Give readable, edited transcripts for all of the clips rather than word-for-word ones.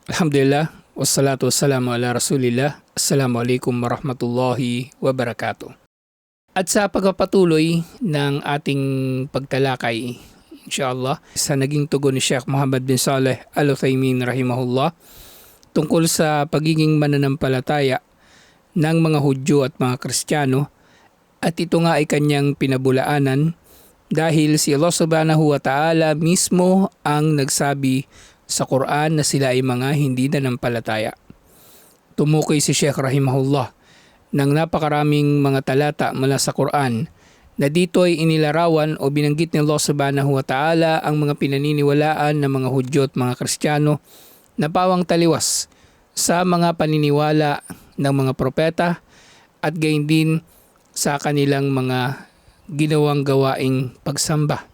Alhamdulillah, wassalatu wassalamu ala rasulillah. Assalamualaikum warahmatullahi wabarakatuh. At sa pagpapatuloy ng ating pagtalakay, inshallah, sa naging tugon ni Sheikh Muhammad bin Saleh Al-Uthaymin rahimahullah tungkol sa pagiging mananampalataya ng mga Hudyo at mga Kristiyano, at ito nga ay kanyang pinabulaanan dahil si Allah subhanahu wa ta'ala mismo ang nagsabi sa Quran na sila ay mga hindi nanampalataya. Tumukoy si Sheikh rahimahullah ng napakaraming mga talata mula sa Quran na dito ay inilarawan o binanggit ni Allah subhanahu wa ta'ala ang mga pinaniniwalaan ng mga Hudyo at mga Kristiyano na pawang taliwas sa mga paniniwala ng mga propeta at gayon din sa kanilang mga ginawang gawaing pagsamba.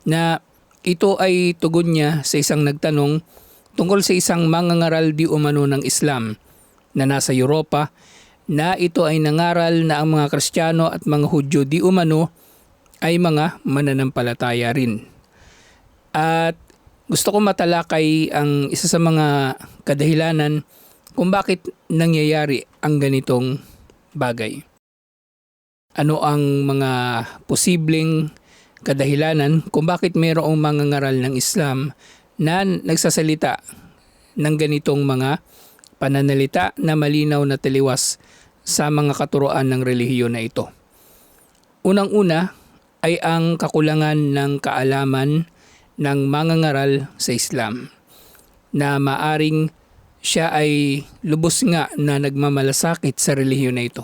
Na ito ay tugon niya sa isang nagtanong tungkol sa isang mangangaral di umano ng Islam na nasa Europa, na ito ay nangaral na ang mga Kristiyano at mga Hudyo di umano ay mga mananampalataya rin. At gusto ko matalakay ang isa sa mga kadahilanan kung bakit nangyayari ang ganitong bagay. Ano ang mga posibleng kadahilanan kung bakit mayroong mangangaral ng Islam na nagsasalita ng ganitong mga pananalita na malinaw na taliwas sa mga katuruan ng relihiyon na ito. Unang-una ay ang kakulangan ng kaalaman ng mangangaral sa Islam, na maaring siya ay lubos nga na nagmamalasakit sa relihiyon na ito.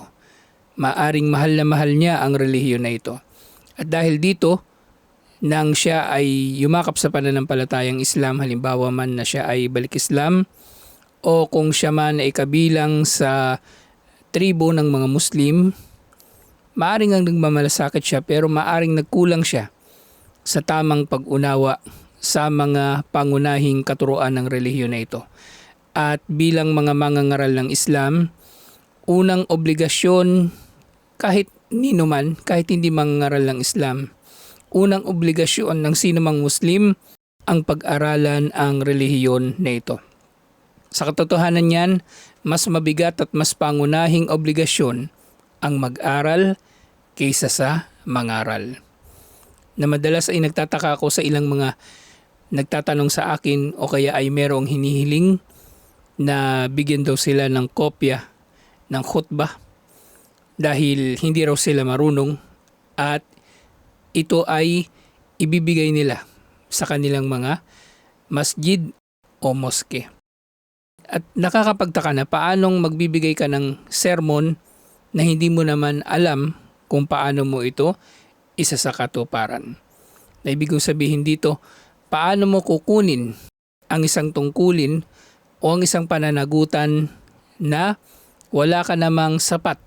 Maaring mahal na mahal niya ang relihiyon na ito. At dahil dito, nang siya ay yumakap sa pananampalatayang Islam, halimbawa man na siya ay balik Islam, o kung siya man ay kabilang sa tribo ng mga Muslim, maaring ang nagmamalasakit siya pero maaring nagkulang siya sa tamang pag-unawa sa mga pangunahing katuruan ng relihiyon na ito. At bilang mga mangangaral ng Islam, unang obligasyon, kahit hindi mangangaral ng Islam, unang obligasyon ng sinumang Muslim ang pag-aralan ang relihiyon na ito. Sa katotohanan niyan, mas mabigat at mas pangunahing obligasyon ang mag-aral kaysa sa mangaral. Na madalas ay nagtataka ako sa ilang mga nagtatanong sa akin o kaya ay merong hinihiling na bigyan daw sila ng kopya ng khutbah dahil hindi raw sila marunong, at ito ay ibibigay nila sa kanilang mga masjid o moske. At nakakapagtaka na paanong magbibigay ka ng sermon na hindi mo naman alam kung paano mo ito isa sa katuparan. Na ibig sabihin dito, paano mo kukunin ang isang tungkulin o ang isang pananagutan na wala ka namang sapat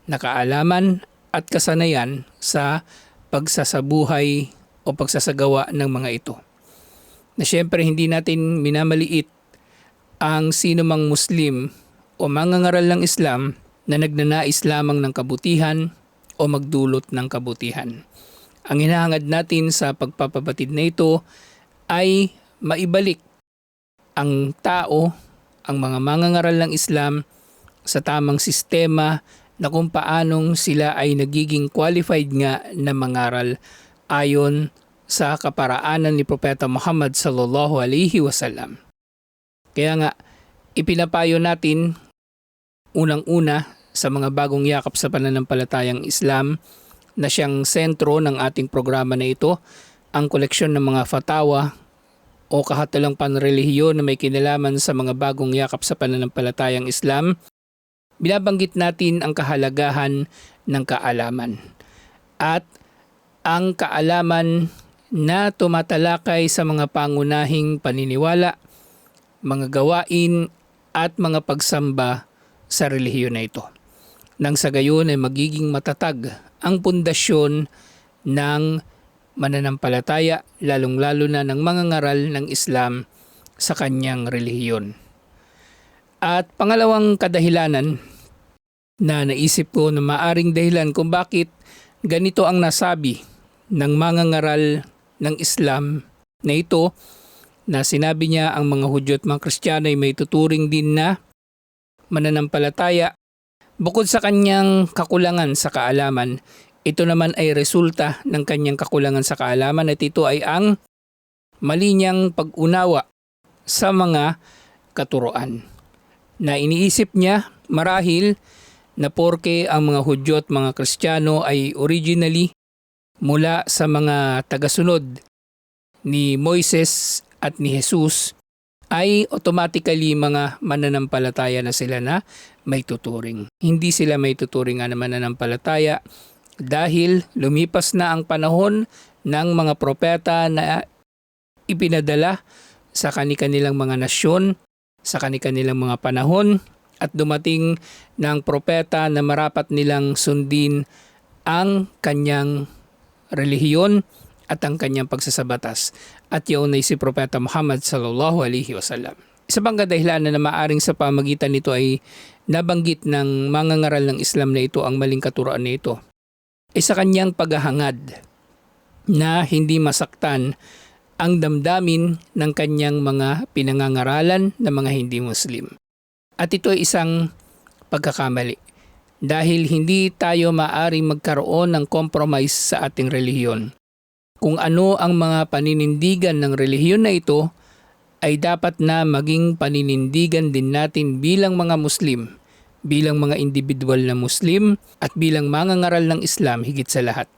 na kaalaman at kasanayan sa pagsasabuhay o pagsasagawa ng mga ito. Na syempre hindi natin minamaliit ang sinumang Muslim o mangangaral ng Islam na nagnanais lamang ng kabutihan o magdulot ng kabutihan. Ang hinahangad natin sa pagpapabatid na ito ay maibalik ang tao, ang mga mangangaral ng Islam sa tamang sistema na kung paanong sila ay nagiging qualified nga na mangaral ayon sa kaparaanan ni Propeta Muhammad sallallahu alaihi wasallam. Kaya nga, ipinapayo natin unang-una sa mga bagong yakap sa pananampalatayang Islam na siyang sentro ng ating programa na ito, ang koleksyon ng mga fatawa o kahatalang panrelihiyon na may kinalaman sa mga bagong yakap sa pananampalatayang Islam. Binabanggit natin ang kahalagahan ng kaalaman. At ang kaalaman na tumatalakay sa mga pangunahing paniniwala, mga gawain at mga pagsamba sa relihiyon na ito. Nang sa gayon ay magiging matatag ang pundasyon ng mananampalataya, lalong-lalo na ng mangangaral ng Islam sa kanyang relihiyon. At pangalawang kadahilanan na naisip ko na maaring dahilan kung bakit ganito ang nasabi ng mangangaral ng Islam na ito na sinabi niya ang mga Hudyo at mga Kristiyano ay may tuturing din na mananampalataya. Bukod sa kanyang kakulangan sa kaalaman, ito naman ay resulta ng kanyang kakulangan sa kaalaman at ito ay ang mali niyang pag-unawa sa mga katuruan. Na iniisip niya marahil na porke ang mga Hudyo at mga Kristiyano ay originally mula sa mga tagasunod ni Moises at ni Jesus, ay automatically mga mananampalataya na sila na may tuturing. Hindi sila may tuturing na mananampalataya dahil lumipas na ang panahon ng mga propeta na ipinadala sa kanilang mga nasyon, sa kanilang mga panahon, at dumating ng propeta na marapat nilang sundin ang kanyang relihiyon at ang kanyang pagsasabatas. At yun ay si Propeta Muhammad sallallahu alaihi wasallam. Isa pang kadahilanan na maaring sa pamagitan nito ay nabanggit ng mangangaral ng Islam na ito ang maling katuruan na ito ay sa kanyang paghahangad na hindi masaktan ang damdamin ng kanyang mga pinangangaralan na mga hindi Muslim. At ito ay isang pagkakamali dahil hindi tayo maaring magkaroon ng compromise sa ating relihiyon. Kung ano ang mga paninindigan ng relihiyon na ito ay dapat na maging paninindigan din natin bilang mga Muslim, bilang mga individual na Muslim at bilang mangangaral ng Islam higit sa lahat.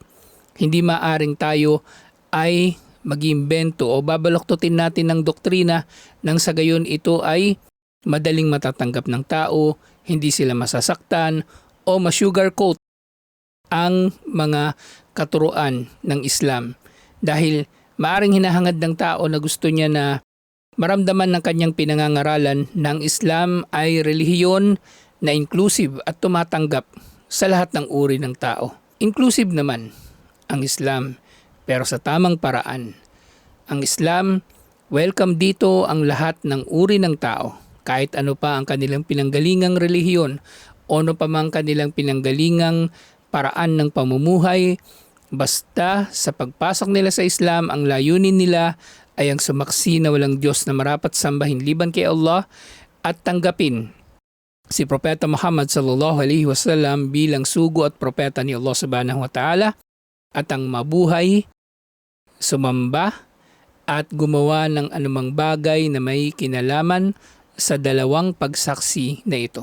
Hindi maaring tayo ay mag-iimbento o babaloktutin natin ng doktrina nang sa gayon ito ay madaling matatanggap ng tao, hindi sila masasaktan o ma-sugarcoat ang mga katuruan ng Islam. Dahil maaring hinahangad ng tao na gusto niya na maramdaman ng kanyang pinangangaralan ng Islam ay relihiyon na inclusive at tumatanggap sa lahat ng uri ng tao. Inclusive naman ang Islam pero sa tamang paraan. Ang Islam, welcome dito ang lahat ng uri ng tao. Kahit ano pa ang kanilang pinanggalingang relihiyon o ano pa mang kanilang pinanggalingang paraan ng pamumuhay, basta sa pagpasok nila sa Islam, ang layunin nila ay ang sumaksi na walang Diyos na marapat sambahin liban kay Allah at tanggapin si Propeta Muhammad sallallahu alaihi wasallam bilang sugo at propeta ni Allah subhanahu wa ta'ala at ang mabuhay, sumamba at gumawa ng anumang bagay na may kinalaman sa dalawang pagsaksi na ito.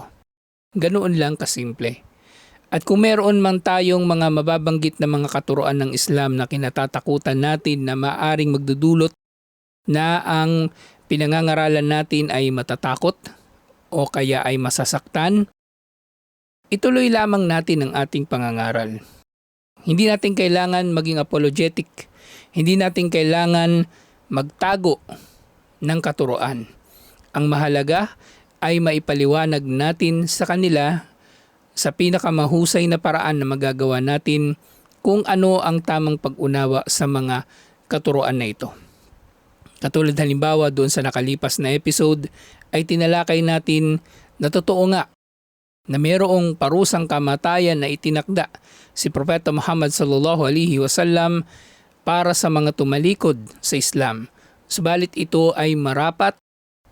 Ganoon lang kasimple. At kung meron man tayong mga mababanggit na mga katuruan ng Islam na kinatatakutan natin na maaring magdudulot na ang pinangangaralan natin ay matatakot o kaya ay masasaktan, ituloy lamang natin ang ating pangangaral. Hindi natin kailangan maging apologetic. Hindi natin kailangan magtago ng katuruan. Ang mahalaga ay maipaliwanag natin sa kanila sa pinakamahusay na paraan na magagawa natin kung ano ang tamang pag-unawa sa mga katuruan na ito. Katulad halimbawa doon sa nakalipas na episode ay tinalakay natin na totoo nga na mayroong parusang kamatayan na itinakda si Propeta Muhammad sallallahu alaihi wasallam para sa mga tumalikod sa Islam. Subalit ito ay marapat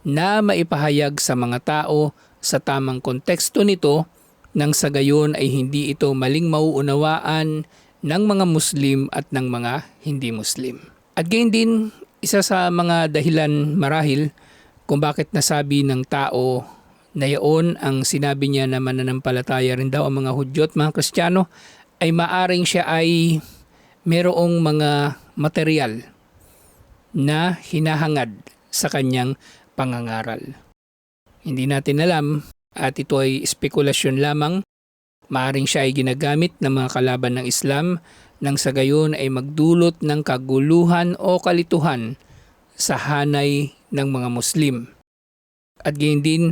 na maipahayag sa mga tao sa tamang konteksto nito nang sa gayon ay hindi ito maling mauunawaan ng mga Muslim at ng mga hindi Muslim. At gayon din, isa sa mga dahilan marahil kung bakit nasabi ng tao na yaon ang sinabi niya na mananampalataya rin daw ang mga Hudyo at mga Kristiyano ay maaring siya ay merong mga material na hinahangad sa kanyang pangangaral. Hindi natin alam at ito ay spekulasyon lamang. Maaring siya ay ginagamit ng mga kalaban ng Islam nang sa gayon ay magdulot ng kaguluhan o kalituhan sa hanay ng mga Muslim. At gayon din,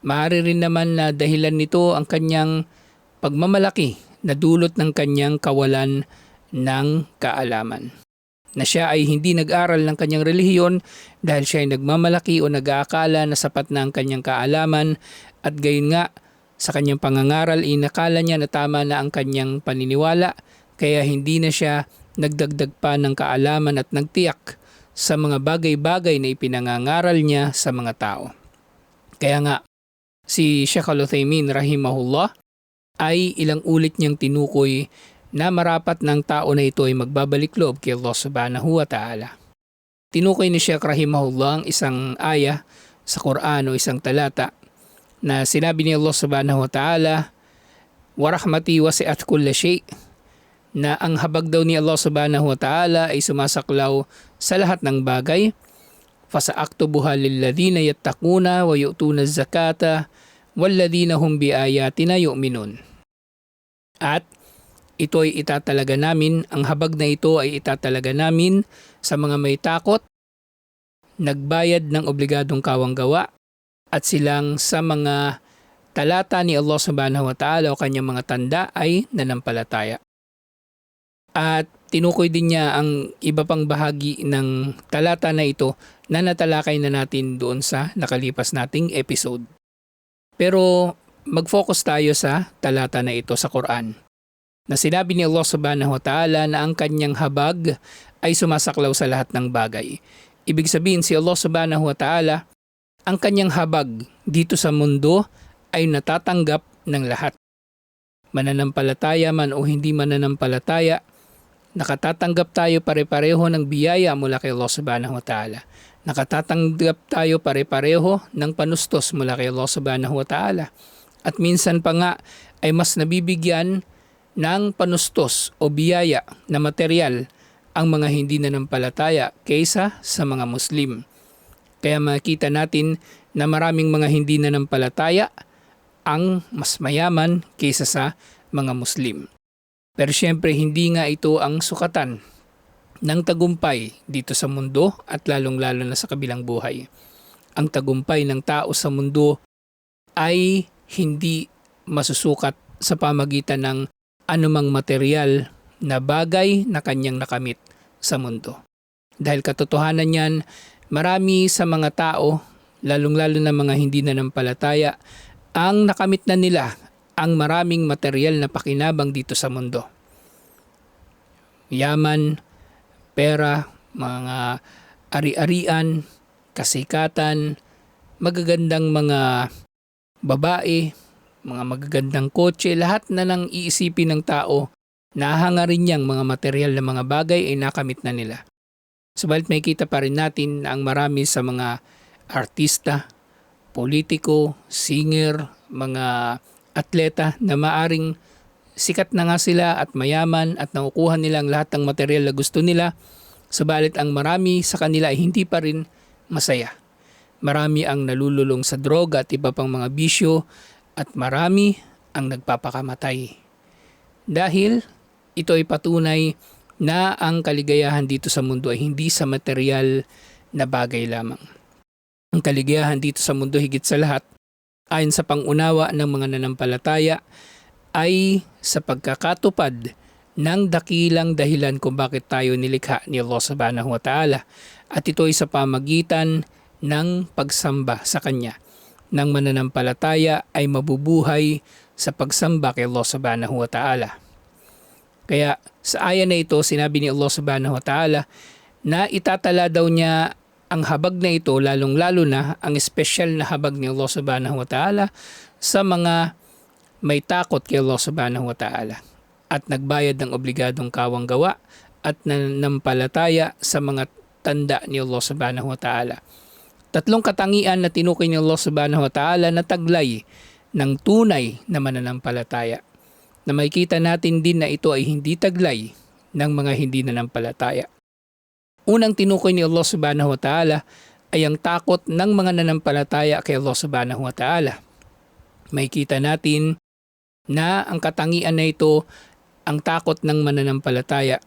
maaari rin naman na dahilan nito ang kanyang pagmamalaki na dulot ng kanyang kawalan ng kaalaman. Na siya ay hindi nag-aral ng kanyang relihiyon dahil siya ay nagmamalaki o nag-aakala na sapat na ang kanyang kaalaman at gayon nga sa kanyang pangangaral inakala niya na tama na ang kanyang paniniwala kaya hindi na siya nagdagdag pa ng kaalaman at nagtiyak sa mga bagay-bagay na ipinangangaral niya sa mga tao. Kaya nga, si Sheikh Al-Uthaymin rahimahullah ay ilang ulit niyang tinukoy na marapat ng tao na ito ay magbabalik loob kay Allah subhanahu wa ta'ala. Tinukoy ni Sheikh rahimahullah ang isang aya sa Quran o isang talata na sinabi ni Allah subhanahu wa ta'ala, "Wa rahmati wasi'at kulla shay'", na ang habag daw ni Allah subhanahu wa ta'ala ay sumasaklaw sa lahat ng bagay. "Fasa'aktubuha lilladhina yattaquna wa yu'tuna zakata walladhina hum biayatina yu'minun." At ito ay itatalaga namin, ang habag na ito ay itatalaga namin sa mga may takot, nagbayad ng obligadong kawanggawa, at silang sa mga talata ni Allah subhanahu wa ta'ala o kanyang mga tanda ay nanampalataya. At tinukoy din niya ang iba pang bahagi ng talata na ito na natalakay na natin doon sa nakalipas nating episode. Pero mag-focus tayo sa talata na ito sa Quran, na sinabi ni Allah subhanahu wa ta'ala na ang kanyang habag ay sumasaklaw sa lahat ng bagay. Ibig sabihin, si Allah subhanahu wa ta'ala, ang kanyang habag dito sa mundo ay natatanggap ng lahat. Mananampalataya man o hindi mananampalataya, nakatatanggap tayo pare-pareho ng biyaya mula kay Allah subhanahu wa ta'ala. Nakatatanggap tayo pare-pareho ng panustos mula kay Allah subhanahu wa ta'ala. At minsan pa nga ay mas nabibigyan ng panustos o biyaya na material ang mga hindi nanampalataya kaysa sa mga Muslim. Kaya makita natin na maraming mga hindi nanampalataya ang mas mayaman kaysa sa mga Muslim. Pero syempre hindi nga ito ang sukatan ng tagumpay dito sa mundo at lalong-lalo na sa kabilang buhay. Ang tagumpay ng tao sa mundo ay hindi masusukat sa pamagitan ng anumang material na bagay na kanyang nakamit sa mundo. Dahil katotohanan niyan, marami sa mga tao, lalong-lalo na mga hindi nanampalataya, ang nakamit na nila ang maraming material na pakinabang dito sa mundo. Yaman, pera, mga ari-arian, kasikatan, magagandang mga babae, mga magagandang kotse, lahat na nang iisipin ng tao, nahangarin niyang mga material na mga bagay ay nakamit na nila. Subalit may kita pa rin natin na ang marami sa mga artista, politiko, singer, mga atleta na maaring sikat na nga sila at mayaman at nakukuha nila ang lahat ng material na gusto nila, subalit ang marami sa kanila ay hindi pa rin masaya. Marami ang nalululong sa droga at iba pang mga bisyo, at marami ang nagpapakamatay. Dahil ito ay patunay na ang kaligayahan dito sa mundo ay hindi sa material na bagay lamang. Ang kaligayahan dito sa mundo higit sa lahat, ayon sa pangunawa ng mga nanampalataya, ay sa pagkakatupad ng dakilang dahilan kung bakit tayo nilikha ni Allah subhanahu wa ta'ala, at ito ay sa pamagitan ng pagsamba sa Kanya. Nang mananampalataya ay mabubuhay sa pagsamba kay Allah subhanahu wa ta'ala. Kaya sa aya na ito, sinabi ni Allah subhanahu wa ta'ala na itatala daw niya ang habag na ito, lalong-lalo na ang espesyal na habag ni Allah subhanahu wa ta'ala sa mga may takot kay Allah subhanahu wa ta'ala at nagbayad ng obligadong kawanggawa at nanampalataya sa mga tanda ni Allah subhanahu wa ta'ala. Tatlong katangian na tinukoy ni Allah subhanahu wa ta'ala na taglay ng tunay na mananampalataya, na makikita natin din na ito ay hindi taglay ng mga hindi nanampalataya. Unang tinukoy ni Allah subhanahu wa ta'ala ay ang takot ng mga nanampalataya kay Allah subhanahu wa ta'ala. Makikita natin na ang katangian na ito, ang takot ng mananampalataya.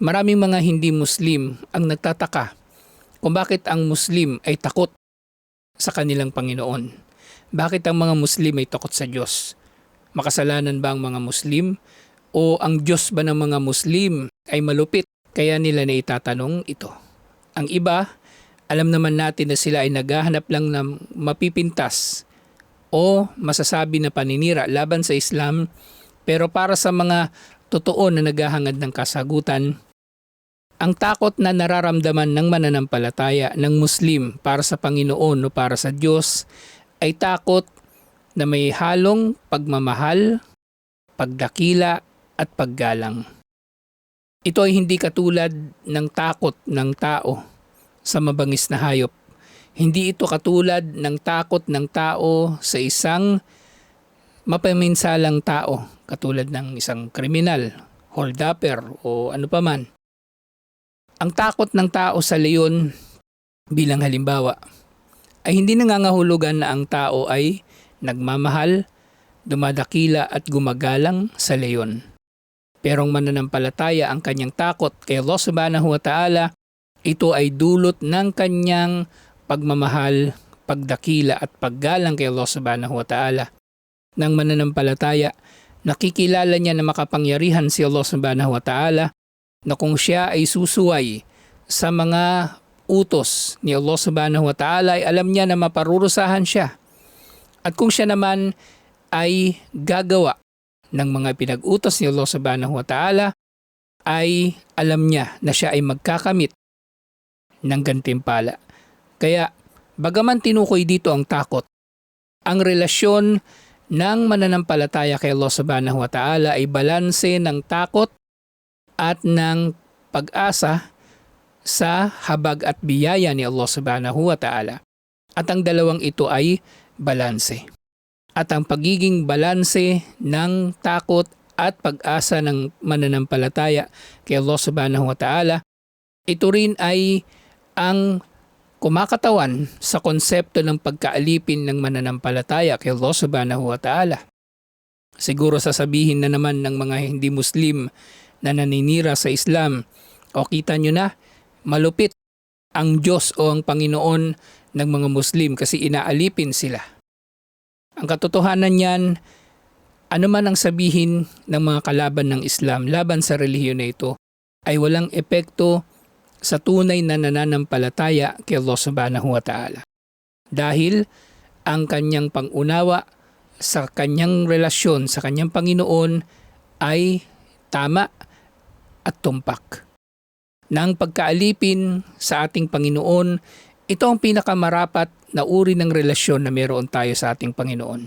Maraming mga hindi Muslim ang nagtataka kung bakit ang Muslim ay takot sa kanilang Panginoon. Bakit ang mga Muslim ay takot sa Diyos? Makasalanan ba ang mga Muslim? O ang Diyos ba ng mga Muslim ay malupit? Kaya nila na itatanong ito. Ang iba, alam naman natin na sila ay naghahanap lang ng mapipintas o masasabi na paninira laban sa Islam, pero para sa mga totoo na naghahangad ng kasagutan, Ang takot na nararamdaman ng mananampalataya ng Muslim para sa Panginoon o para sa Diyos ay takot na may halong pagmamahal, pagdakila at paggalang. Ito ay hindi katulad ng takot ng tao sa mabangis na hayop. Hindi ito katulad ng takot ng tao sa isang mapaminsalang tao, katulad ng isang kriminal, holdupper o ano paman. Ang takot ng tao sa leon, bilang halimbawa, ay hindi nangangahulugan na ang tao ay nagmamahal, dumadakila at gumagalang sa leon. Pero ang mananampalataya, ang kanyang takot kay Allah subhanahu wa ta'ala, ito ay dulot ng kanyang pagmamahal, pagdakila at paggalang kay Allah subhanahu wa ta'ala. Nang mananampalataya, nakikilala niya na makapangyarihan si Allah subhanahu wa ta'ala, na kung siya ay susuway sa mga utos ni Allah subhanahu wa ta'ala, ay alam niya na maparurusahan siya. At kung siya naman ay gagawa ng mga pinag-utos ni Allah subhanahu wa ta'ala, ay alam niya na siya ay magkakamit ng gantimpala. Kaya, bagaman tinukoy dito ang takot, ang relasyon ng mananampalataya kay Allah subhanahu wa ta'ala ay balanse ng takot at ng pag-asa sa habag at biyaya ni Allah subhanahu wa ta'ala. At ang dalawang ito ay balanse. At ang pagiging balanse ng takot at pag-asa ng mananampalataya kay Allah subhanahu wa ta'ala, ito rin ay ang kumakatawan sa konsepto ng pagkaalipin ng mananampalataya kay Allah subhanahu wa ta'ala. Siguro sasabihin na naman ng mga hindi Muslim na naninira sa Islam, o kita nyo na, malupit ang Diyos o ang Panginoon ng mga Muslim kasi inaalipin sila. Ang katotohanan niyan, ano man ang sabihin ng mga kalaban ng Islam laban sa relihiyon na ito, ay walang epekto sa tunay na nananampalataya kay Allah subhanahu wa ta'ala. Dahil ang kanyang pangunawa sa kanyang relasyon sa kanyang Panginoon ay tama at tumpak. Nang pagkaalipin sa ating Panginoon, ito ang pinakamarapat na uri ng relasyon na meron tayo sa ating Panginoon.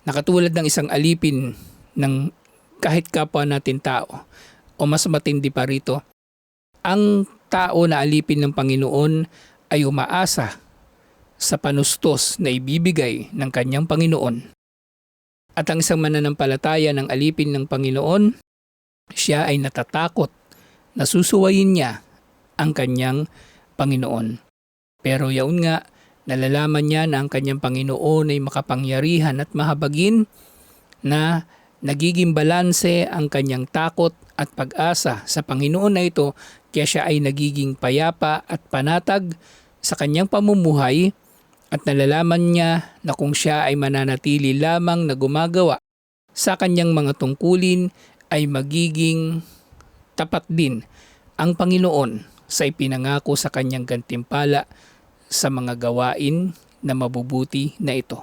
Nakatulad ng isang alipin ng kahit kapwa natin tao, o mas matindi pa rito, ang tao na alipin ng Panginoon ay umaasa sa panustos na ibibigay ng kanyang Panginoon. At ang isang mananampalataya ng alipin ng Panginoon, siya ay natatakot na susuwayin niya ang kanyang Panginoon. Pero yaon nga, nalalaman niya na ang kanyang Panginoon ay makapangyarihan at mahabagin, na nagiging balanse ang kanyang takot at pag-asa sa Panginoon na ito, kaya siya ay nagiging payapa at panatag sa kanyang pamumuhay, at nalalaman niya na kung siya ay mananatili lamang na gumagawa sa kanyang mga tungkulin, ay magiging tapat din ang Panginoon sa ipinangako sa kanyang gantimpala sa mga gawain na mabubuti na ito.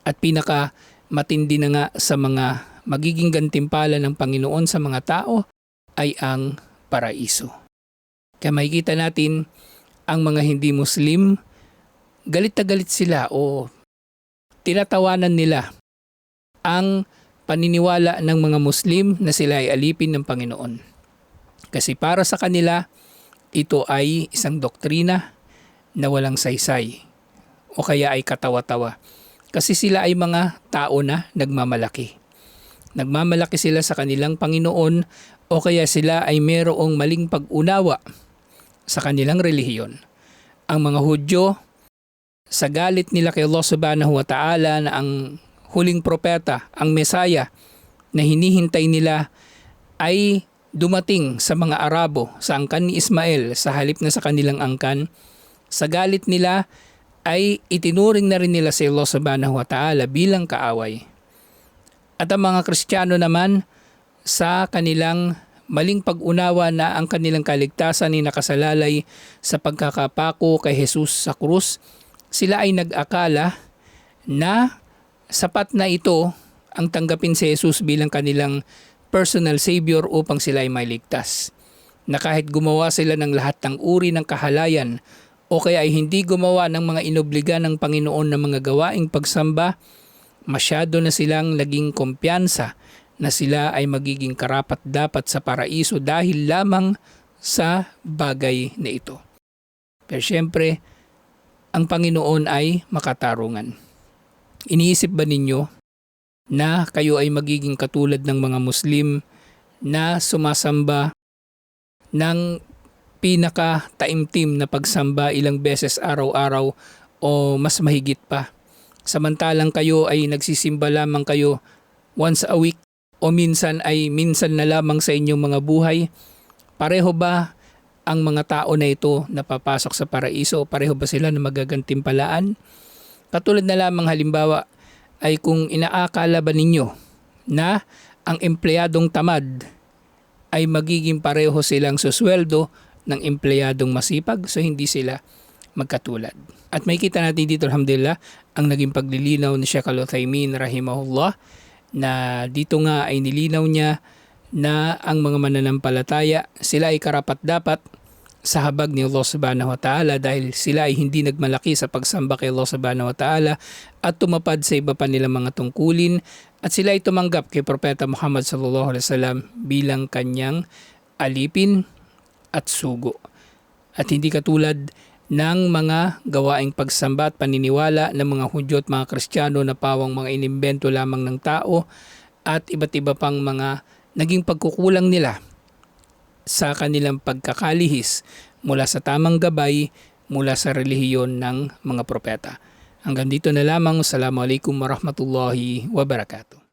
At pinaka matindi na nga sa mga magiging gantimpala ng Panginoon sa mga tao ay ang paraiso. Kaya makikita natin ang mga hindi Muslim, galit na galit sila o tinatawanan nila ang paniniwala ng mga Muslim na sila ay alipin ng Panginoon. Kasi para sa kanila, ito ay isang doktrina na walang saysay o kaya ay katawa-tawa. Kasi sila ay mga tao na nagmamalaki. Nagmamalaki sila sa kanilang Panginoon o kaya sila ay mayroong maling pag-unawa sa kanilang relihiyon. Ang mga Hudyo, sa galit nila kay Allah subhanahu wa ta'ala na ang huling propeta, ang Mesaya na hinihintay nila ay dumating sa mga Arabo, sa angkan ni Ismael sa halip na sa kanilang angkan, sa galit nila ay itinuring na rin nila si Allah subhanahu wa ta'ala bilang kaaway. At ang mga Kristiyano naman, sa kanilang maling pag-unawa na ang kanilang kaligtasan ay nakasalalay sa pagkakapako kay Jesus sa krus, sila ay nag-akala na sapat na ito ang tanggapin si Jesus bilang kanilang personal savior upang sila ay mailigtas. na kahit gumawa sila ng lahat ng uri ng kahalayan o kaya ay hindi gumawa ng mga inobliga ng Panginoon na mga gawaing pagsamba, masyado na silang naging kumpiyansa na sila ay magiging karapat-dapat sa paraiso dahil lamang sa bagay na ito. Pero syempre, ang Panginoon ay makatarungan. Iniisip ba ninyo na kayo ay magiging katulad ng mga Muslim na sumasamba ng pinaka-taimtim na pagsamba ilang beses araw-araw o mas mahigit pa? Samantalang kayo ay nagsisimba lamang kayo once a week o minsan na lamang sa inyong mga buhay. Pareho ba ang mga tao na ito na papasok sa paraiso? Pareho ba sila na magagantimpalaan? Katulad na lamang halimbawa ay kung inaakala ba ninyo na ang empleyadong tamad ay magiging pareho silang susweldo ng empleyadong masipag, so hindi sila magkatulad. At may kita natin dito alhamdulillah ang naging paglilinaw ni Sheikh Al-Uthaymin rahimahullah, na dito nga ay nilinaw niya na ang mga mananampalataya sila ay karapat-dapat sa habag ni Allah subhanahu wa ta'ala dahil sila ay hindi nagmalaki sa pagsamba kay Allah subhanahu wa ta'ala at tumapad sa iba pa nilang mga tungkulin, at sila ay tumanggap kay Propeta Muhammad sallallahu alaihi wasallam bilang kanyang alipin at sugo. At hindi katulad ng mga gawaing pagsamba at paniniwala ng mga Hudyo at mga Kristiyano na pawang mga inimbento lamang ng tao at iba't iba pang mga naging pagkukulang nila sa kanilang pagkakalihis mula sa tamang gabay mula sa relihiyon ng mga propeta. Hanggang dito na lamang. Assalamualaikum warahmatullahi wabarakatuh.